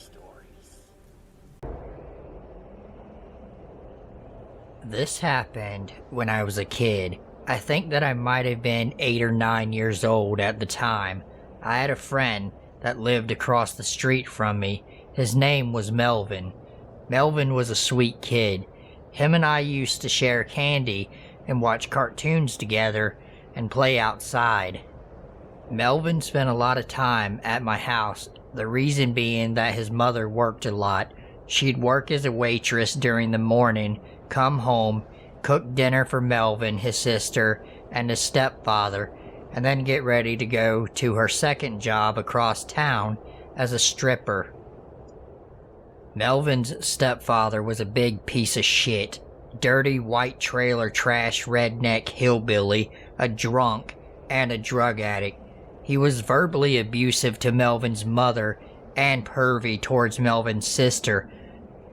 stories. This happened when I was a kid. I think that I might have been 8 or 9 years old at the time. I had a friend that lived across the street from me. His name was Melvin. Melvin was a sweet kid. Him and I used to share candy and watch cartoons together and play outside. Melvin spent a lot of time at my house, the reason being that his mother worked a lot. She'd work as a waitress during the morning, come home, cook dinner for Melvin, his sister, and his stepfather, and then get ready to go to her second job across town as a stripper. Melvin's stepfather was a big piece of shit. Dirty white trailer trash redneck hillbilly, a drunk, and a drug addict. He was verbally abusive to Melvin's mother and pervy towards Melvin's sister.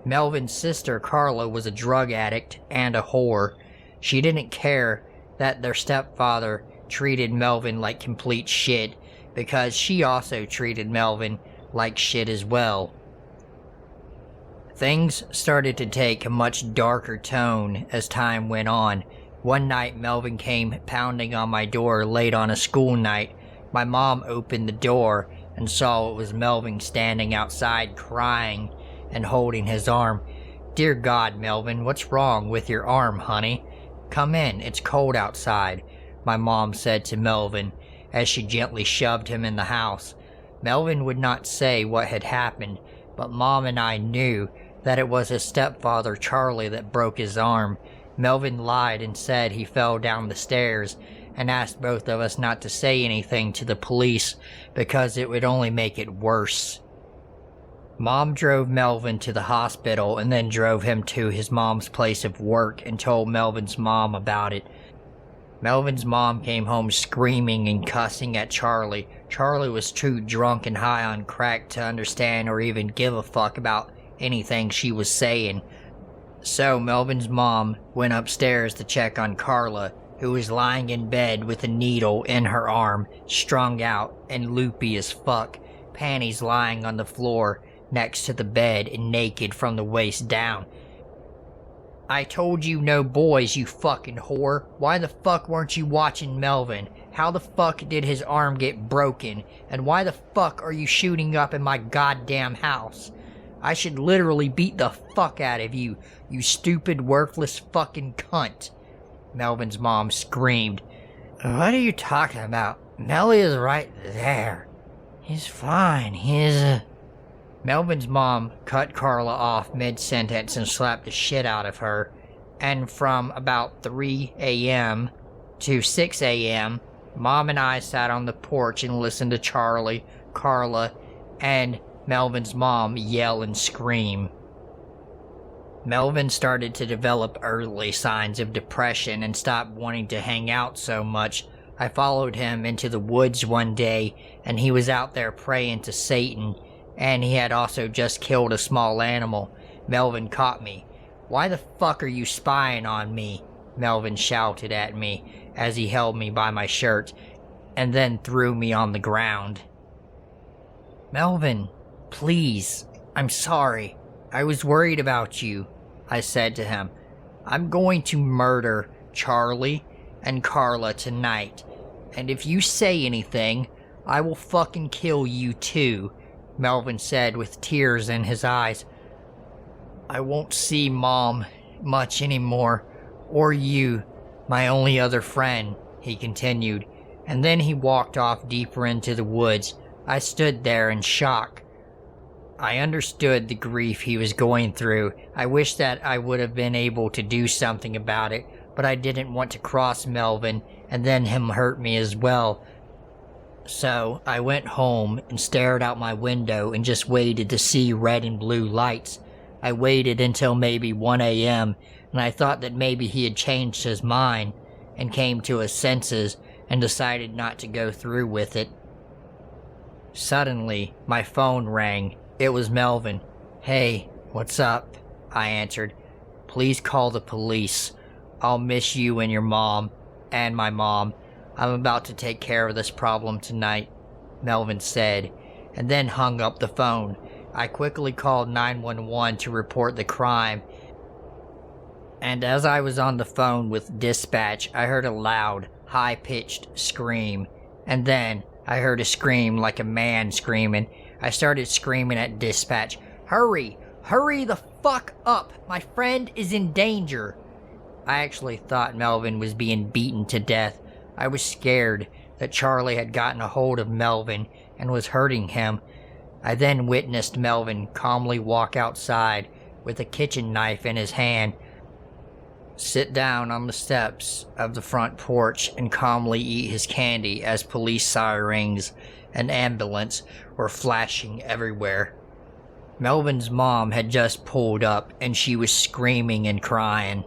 Melvin's sister Carla was a drug addict and a whore. She didn't care that their stepfather treated Melvin like complete shit because she also treated Melvin like shit as well. Things started to take a much darker tone as time went on. One night Melvin came pounding on my door late on a school night. My mom opened the door and saw it was Melvin standing outside crying and holding his arm. "Dear God, Melvin, what's wrong with your arm, honey? Come in, it's cold outside," my mom said to Melvin as she gently shoved him in the house. Melvin would not say what had happened, but Mom and I knew that it was his stepfather Charlie that broke his arm. Melvin lied and said he fell down the stairs and asked both of us not to say anything to the police because it would only make it worse. Mom drove Melvin to the hospital and then drove him to his mom's place of work and told Melvin's mom about it. Melvin's mom came home screaming and cussing at Charlie. Charlie was too drunk and high on crack to understand or even give a fuck about anything she was saying. So Melvin's mom went upstairs to check on Carla, who was lying in bed with a needle in her arm, strung out and loopy as fuck, panties lying on the floor next to the bed and naked from the waist down. "I told you no boys, you fucking whore. Why the fuck weren't you watching Melvin? How the fuck did his arm get broken? And why the fuck are you shooting up in my goddamn house? I should literally beat the fuck out of you, you stupid, worthless fucking cunt," Melvin's mom screamed. "What are you talking about? Melly is right there. He's fine, Melvin's mom cut Carla off mid-sentence and slapped the shit out of her, and from about 3 a.m. to 6 a.m., Mom and I sat on the porch and listened to Charlie, Carla, and Melvin's mom yell and scream. Melvin started to develop early signs of depression and stopped wanting to hang out so much. I followed him into the woods one day, and he was out there praying to Satan, and he had also just killed a small animal. Melvin caught me. "Why the fuck are you spying on me?" Melvin shouted at me as he held me by my shirt, and then threw me on the ground. "Melvin, please, I'm sorry. I was worried about you," I said to him. "I'm going to murder Charlie and Carla tonight, and if you say anything, I will fucking kill you too," Melvin said with tears in his eyes. "I won't see Mom much anymore, or you, my only other friend," he continued, and then he walked off deeper into the woods. I stood there in shock. I understood the grief he was going through. I wish that I would have been able to do something about it, but I didn't want to cross Melvin and then him hurt me as well. So I went home and stared out my window and just waited to see red and blue lights. I waited until maybe 1 a.m. and I thought that maybe he had changed his mind and came to his senses and decided not to go through with it. Suddenly, my phone rang. It was Melvin. "Hey, what's up?" I answered. "Please call the police. I'll miss you and your mom, and my mom. I'm about to take care of this problem tonight," Melvin said, and then hung up the phone. I quickly called 911 to report the crime, and as I was on the phone with dispatch, I heard a loud, high-pitched scream, and then I heard a scream like a man screaming. I started screaming at dispatch, "Hurry! Hurry the fuck up! My friend is in danger!" I actually thought Melvin was being beaten to death. I was scared that Charlie had gotten a hold of Melvin and was hurting him. I then witnessed Melvin calmly walk outside with a kitchen knife in his hand, sit down on the steps of the front porch, and calmly eat his candy as police sirens and ambulance were flashing everywhere. Melvin's mom had just pulled up and she was screaming and crying.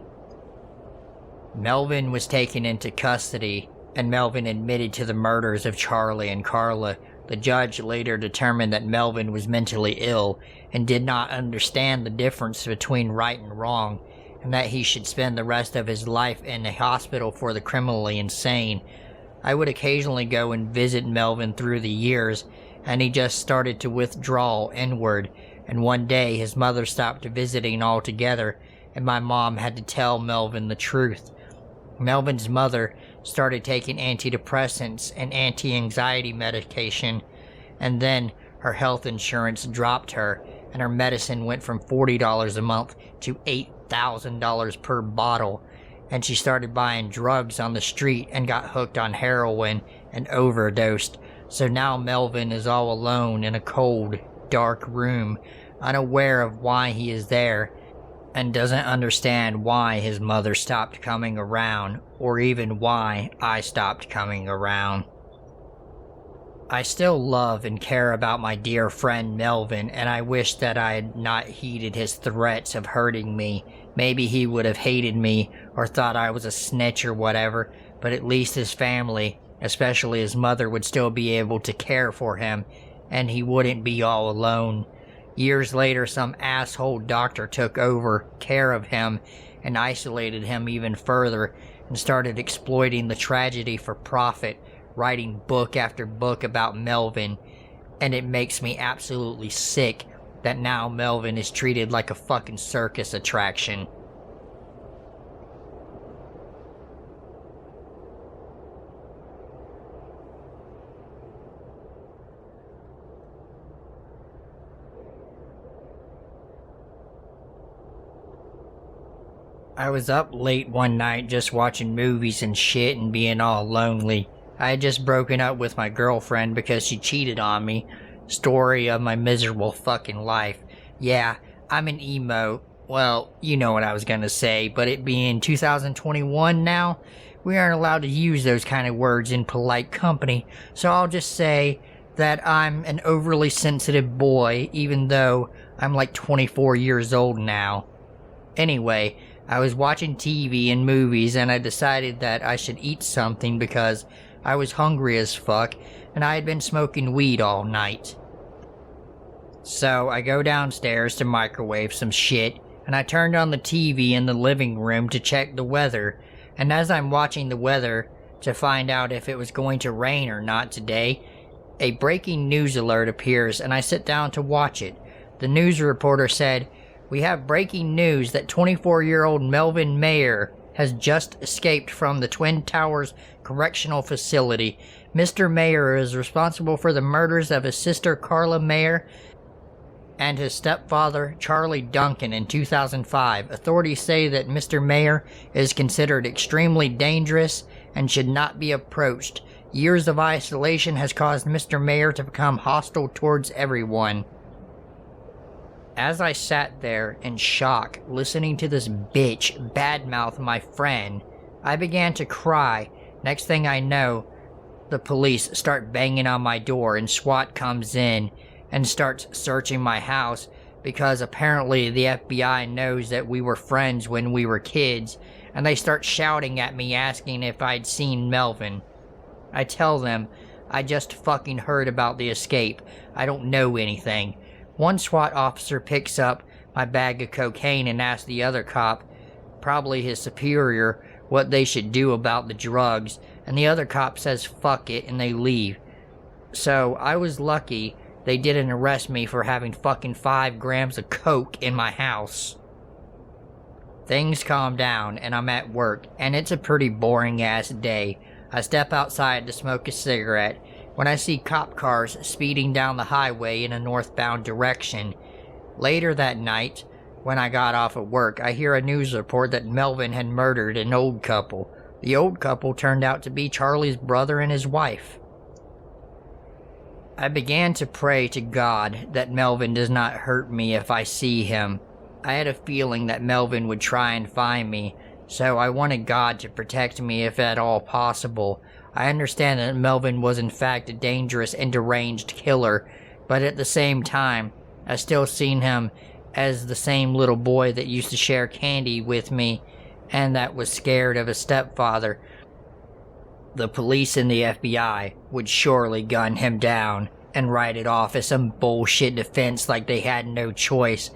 Melvin was taken into custody and Melvin admitted to the murders of Charlie and Carla. The judge later determined that Melvin was mentally ill and did not understand the difference between right and wrong, and that he should spend the rest of his life in a hospital for the criminally insane. I would occasionally go and visit Melvin through the years, and he just started to withdraw inward, and one day his mother stopped visiting altogether, and my mom had to tell Melvin the truth. Melvin's mother started taking antidepressants and anti-anxiety medication, and then her health insurance dropped her, and her medicine went from $40 a month to $8,000 per bottle, and she started buying drugs on the street and got hooked on heroin and overdosed. So now Melvin is all alone in a cold, dark room, unaware of why he is there, and doesn't understand why his mother stopped coming around, or even why I stopped coming around. I still love and care about my dear friend Melvin, and I wish that I had not heeded his threats of hurting me. Maybe he would have hated me or thought I was a snitch or whatever, but at least his family, especially his mother, would still be able to care for him, and he wouldn't be all alone. Years later, some asshole doctor took over care of him and isolated him even further and started exploiting the tragedy for profit, writing book after book about Melvin, and it makes me absolutely sick that now Melvin is treated like a fucking circus attraction. I was up late one night just watching movies and shit and being all lonely. I had just broken up with my girlfriend because she cheated on me. Story of my miserable fucking life. Yeah, I'm an emo. Well, you know what I was gonna say, but it being 2021 now, we aren't allowed to use those kind of words in polite company, so I'll just say that I'm an overly sensitive boy, even though I'm like 24 years old now. Anyway, I was watching TV and movies and I decided that I should eat something because I was hungry as fuck and I had been smoking weed all night. So I go downstairs to microwave some shit and I turned on the TV in the living room to check the weather, and as I'm watching the weather to find out if it was going to rain or not today, a breaking news alert appears and I sit down to watch it. The news reporter said, "We have breaking news that 24-year-old Melvin Mayer has just escaped from the Twin Towers Correctional Facility. Mr. Mayer is responsible for the murders of his sister Carla Mayer and his stepfather Charlie Duncan in 2005. Authorities say that Mr. Mayer is considered extremely dangerous and should not be approached. Years of isolation has caused Mr. Mayer to become hostile towards everyone." As I sat there in shock, listening to this bitch badmouth my friend, I began to cry. Next thing I know, the police start banging on my door and SWAT comes in and starts searching my house because apparently the FBI knows that we were friends when we were kids, and they start shouting at me asking if I'd seen Melvin. I tell them I just fucking heard about the escape. I don't know anything. One SWAT officer picks up my bag of cocaine and asks the other cop, probably his superior, what they should do about the drugs, and the other cop says fuck it and they leave. So I was lucky they didn't arrest me for having fucking 5 grams of coke in my house. Things calm down and I'm at work, and it's a pretty boring ass day. I step outside to smoke a cigarette when I see cop cars speeding down the highway in a northbound direction. Later that night, when I got off of work, I hear a news report that Melvin had murdered an old couple. The old couple turned out to be Charlie's brother and his wife. I began to pray to God that Melvin does not hurt me if I see him. I had a feeling that Melvin would try and find me, so I wanted God to protect me if at all possible. I understand that Melvin was in fact a dangerous and deranged killer, but at the same time, I still seen him as the same little boy that used to share candy with me and that was scared of his stepfather. The police and the FBI would surely gun him down and write it off as some bullshit defense like they had no choice.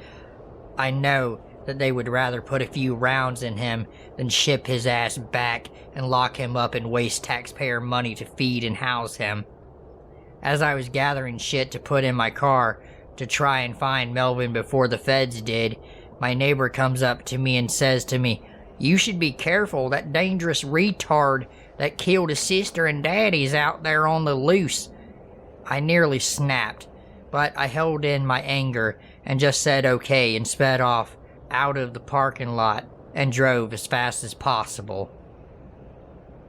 I know that they would rather put a few rounds in him than ship his ass back and lock him up and waste taxpayer money to feed and house him. As I was gathering shit to put in my car to try and find Melvin before the feds did, my neighbor comes up to me and says to me, "You should be careful, that dangerous retard that killed his sister and daddy's out there on the loose." I nearly snapped, but I held in my anger and just said okay and sped off out of the parking lot and drove as fast as possible.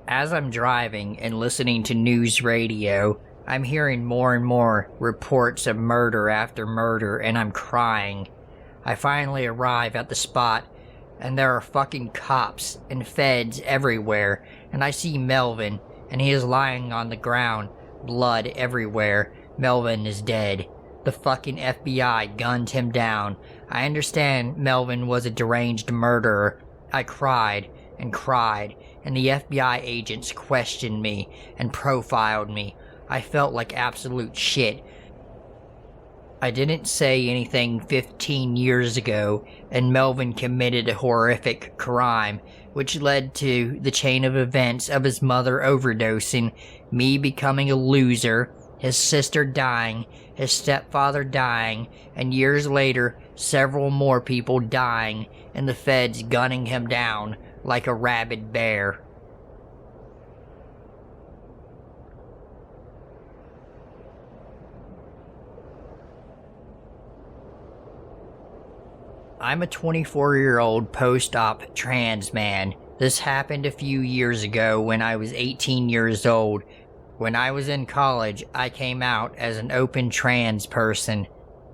As I'm driving and listening to news radio, I'm hearing more and more reports of murder after murder, and I'm crying. I finally arrive at the spot, and there are fucking cops and feds everywhere, and I see Melvin, and he is lying on the ground, blood everywhere. Melvin is dead. The fucking FBI gunned him down. I understand Melvin was a deranged murderer. I cried and cried, and the FBI agents questioned me and profiled me. I felt like absolute shit. I didn't say anything 15 years ago, and Melvin committed a horrific crime, which led to the chain of events of his mother overdosing, me becoming a loser, his sister dying, his stepfather dying, and years later, several more people dying, and the feds gunning him down like a rabid bear. I'm a 24-year-old post-op trans man. This happened a few years ago when I was 18 years old. When I was in college, I came out as an open trans person.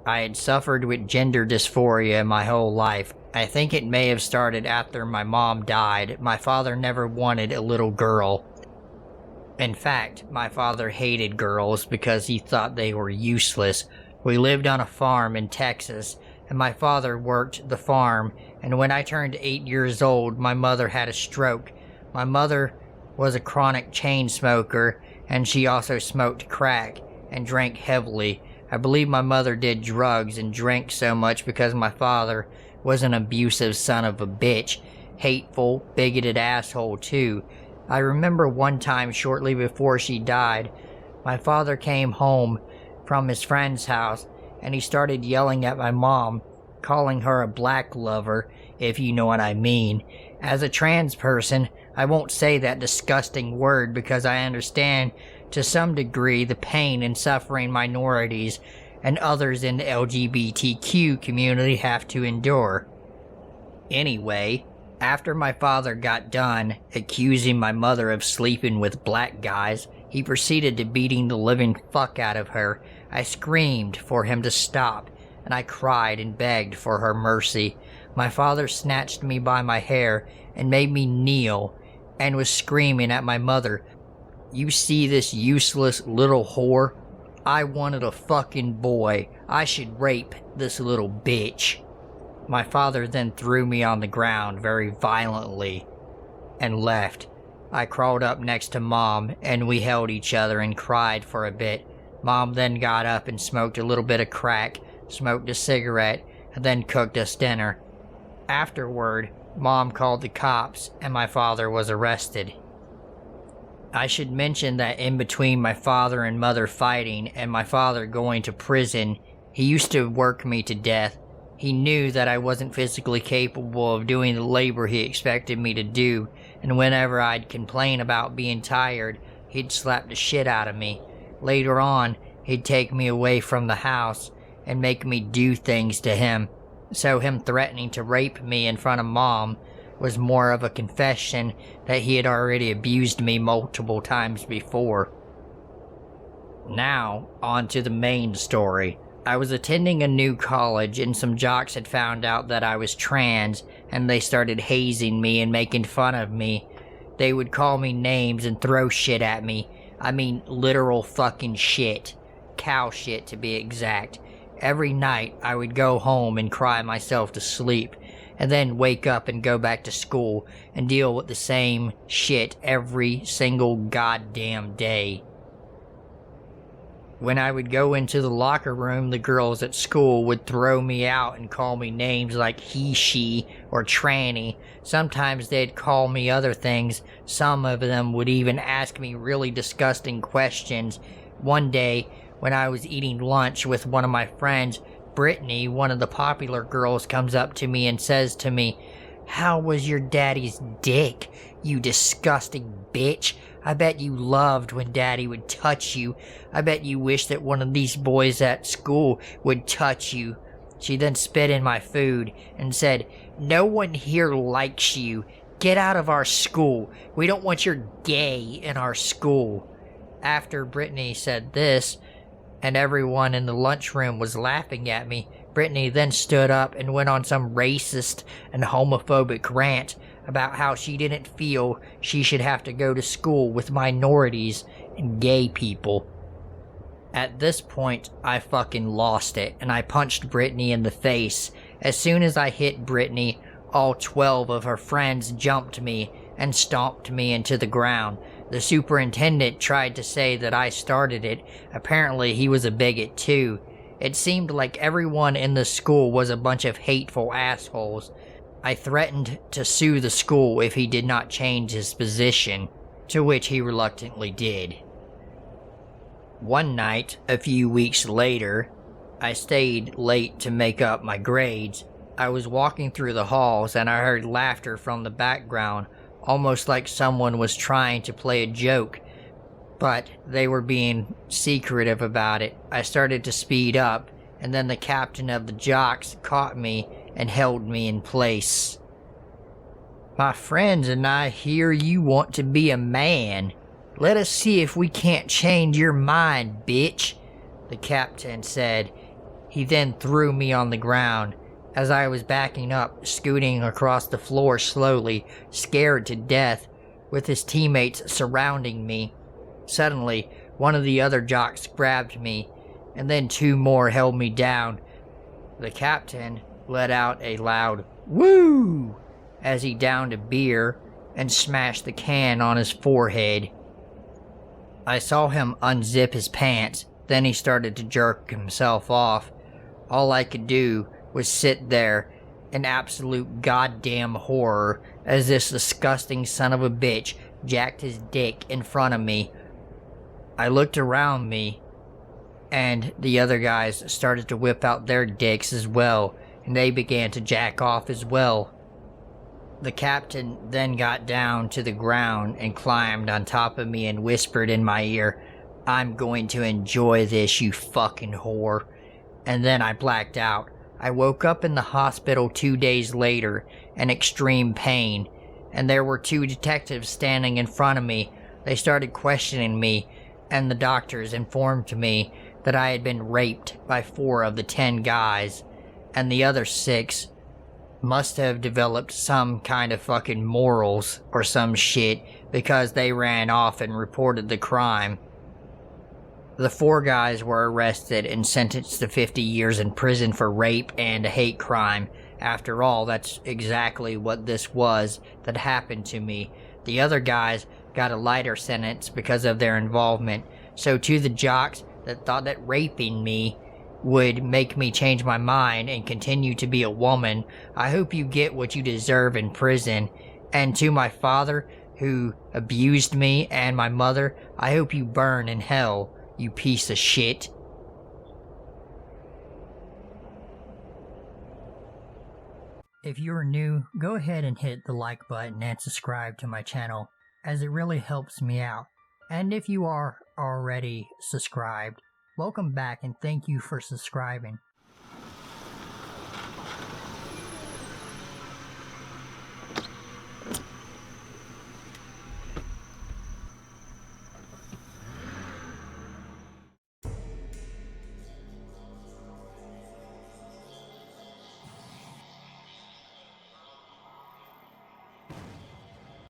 I had suffered with gender dysphoria my whole life. I think it may have started after my mom died. My father never wanted a little girl. In fact, my father hated girls because he thought they were useless. We lived on a farm in Texas, and my father worked the farm, and when I turned 8 years old, my mother had a stroke. My mother was a chronic chain smoker, and she also smoked crack and drank heavily. I believe my mother did drugs and drank so much because my father was an abusive son of a bitch, hateful, bigoted asshole too. I remember one time shortly before she died, my father came home from his friend's house, and he started yelling at my mom, calling her a black lover, if you know what I mean. As a trans person, I won't say that disgusting word because I understand to some degree the pain and suffering minorities and others in the LGBTQ community have to endure. Anyway, after my father got done accusing my mother of sleeping with black guys, he proceeded to beating the living fuck out of her. I screamed for him to stop, and I cried and begged for her mercy. My father snatched me by my hair and made me kneel, and was screaming at my mother, "You see this useless little whore? I wanted a fucking boy. I should rape this little bitch." My father then threw me on the ground very violently and left. I crawled up next to Mom, and we held each other and cried for a bit. Mom then got up and smoked a little bit of crack, smoked a cigarette, and then cooked us dinner. Afterward, Mom called the cops, and my father was arrested. I should mention that in between my father and mother fighting and my father going to prison, he used to work me to death. He knew that I wasn't physically capable of doing the labor he expected me to do, and whenever I'd complain about being tired, he'd slap the shit out of me. Later on, he'd take me away from the house and make me do things to him. So him threatening to rape me in front of Mom was more of a confession that he had already abused me multiple times before. Now, on to the main story. I was attending a new college and some jocks had found out that I was trans and they started hazing me and making fun of me. They would call me names and throw shit at me. I mean literal fucking shit. Cow shit to be exact. Every night I would go home and cry myself to sleep and then wake up and go back to school and deal with the same shit every single goddamn day. When I would go into the locker room, the girls at school would throw me out and call me names like he, she, or tranny. Sometimes they'd call me other things. Some of them would even ask me really disgusting questions. One day, when I was eating lunch with one of my friends, Brittany, one of the popular girls, comes up to me and says to me, "How was your daddy's dick, you disgusting bitch? I bet you loved when daddy would touch you. I bet you wish that one of these boys at school would touch you." She then spit in my food and said, "No one here likes you. Get out of our school. We don't want your gay in our school." After Brittany said this, and everyone in the lunchroom was laughing at me, Brittany then stood up and went on some racist and homophobic rant about how she didn't feel she should have to go to school with minorities and gay people. At this point, I fucking lost it, and I punched Brittany in the face. As soon as I hit Brittany, all 12 of her friends jumped me and stomped me into the ground. The superintendent tried to say that I started it. Apparently, he was a bigot too. It seemed like everyone in the school was a bunch of hateful assholes. I threatened to sue the school if he did not change his position, to which he reluctantly did. One night, a few weeks later, I stayed late to make up my grades. I was walking through the halls and I heard laughter from the background, almost like someone was trying to play a joke, but they were being secretive about it. I started to speed up, and then the captain of the jocks caught me and held me in place. "My friends and I hear you want to be a man. Let us see if we can't change your mind, bitch," the captain said. He then threw me on the ground. As I was backing up, scooting across the floor slowly, scared to death, with his teammates surrounding me. Suddenly, one of the other jocks grabbed me, and then 2 more held me down. The captain let out a loud "woo" as he downed a beer and smashed the can on his forehead. I saw him unzip his pants, then he started to jerk himself off. All I could do was sit there in absolute goddamn horror as this disgusting son of a bitch jacked his dick in front of me. I looked around me, and the other guys started to whip out their dicks as well, and they began to jack off as well. The captain then got down to the ground and climbed on top of me and whispered in my ear, "I'm going to enjoy this, you fucking whore." And then I blacked out. I woke up in the hospital 2 days later in extreme pain, and there were 2 detectives standing in front of me. They started questioning me, and the doctors informed me that I had been raped by 4 of the 10 guys, and the other 6 must have developed some kind of fucking morals or some shit because they ran off and reported the crime. The 4 guys were arrested and sentenced to 50 years in prison for rape and a hate crime. After all, that's exactly what this was that happened to me. The other guys got a lighter sentence because of their involvement. So to the jocks that thought that raping me would make me change my mind and continue to be a woman, I hope you get what you deserve in prison. And to my father, who abused me and my mother, I hope you burn in hell, you piece of shit. If you're new, go ahead and hit the like button and subscribe to my channel, as it really helps me out. And if you are already subscribed, welcome back and thank you for subscribing.